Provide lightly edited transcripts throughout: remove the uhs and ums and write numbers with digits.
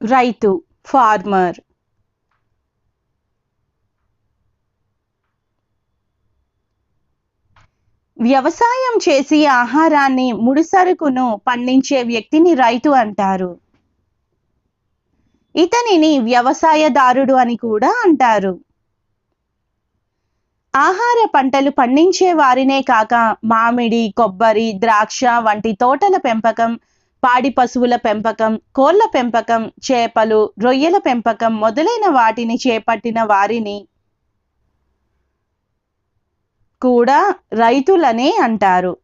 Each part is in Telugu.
రైతు ఫార్మర్. వ్యవసాయం చేసి ఆహారాన్ని ముడిసరుకును పండించే వ్యక్తిని రైతు అంటారు. ఇతనిని వ్యవసాయదారుడు అని కూడా అంటారు. ఆహార పంటలు పండించే వారినే కాక మామిడి, కొబ్బరి, ద్రాక్ష వంటి తోటల పెంపకం, పాడి పశువుల పెంపకం, కోళ్ల పెంపకం, చేపలు, రొయ్యల పెంపకం మొదలైన వాటిని చేపట్టిన వారిని కూడా రైతులనే అంటారు.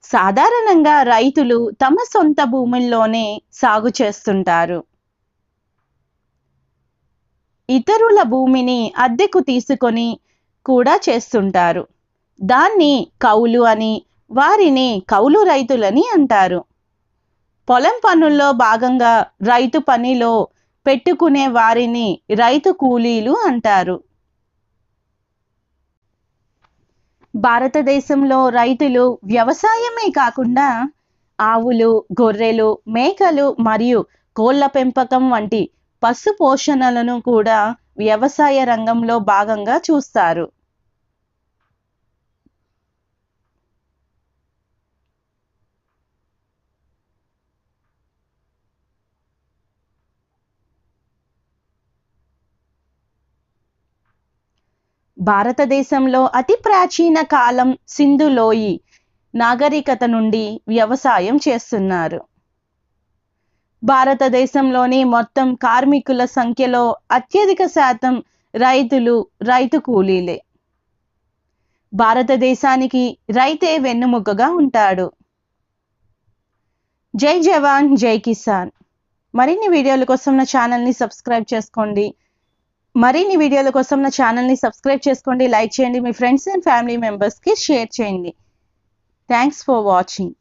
సాధారణంగా రైతులు తమ సొంత భూముల్లోనే సాగు చేస్తుంటారు. ఇతరుల భూమిని అద్దెకు తీసుకొని కూడా చేస్తుంటారు. దాన్ని కౌలు అని, వారిని కౌలు రైతులని అంటారు. పొలం పనుల్లో భాగంగా రైతు పనిలో పెట్టుకునే వారిని రైతు కూలీలు అంటారు. భారతదేశంలో రైతులు వ్యవసాయమే కాకుండా ఆవులు, గొర్రెలు, మేకలు మరియు కోళ్ల పెంపకం వంటి పశు పోషణలను కూడా వ్యవసాయ రంగంలో భాగంగా చూస్తారు. భారతదేశంలో అతి ప్రాచీన కాలం సింధు లోయి నాగరికత నుండి వ్యవసాయం చేస్తున్నారు. భారతదేశంలోని మొత్తం కార్మికుల సంఖ్యలో అత్యధిక శాతం రైతులు, రైతు కూలీలే. భారతదేశానికి రైతే వెన్నుముకగా ఉంటాడు. జై జవాన్, జై కిసాన్. మరిన్ని వీడియోల కోసం నా ఛానల్ని సబ్స్క్రైబ్ చేసుకోండి. లైక్ చేయండి, మీ ఫ్రెండ్స్ అండ్ ఫ్యామిలీ మెంబర్స్కి షేర్ చేయండి. Thanks for watching.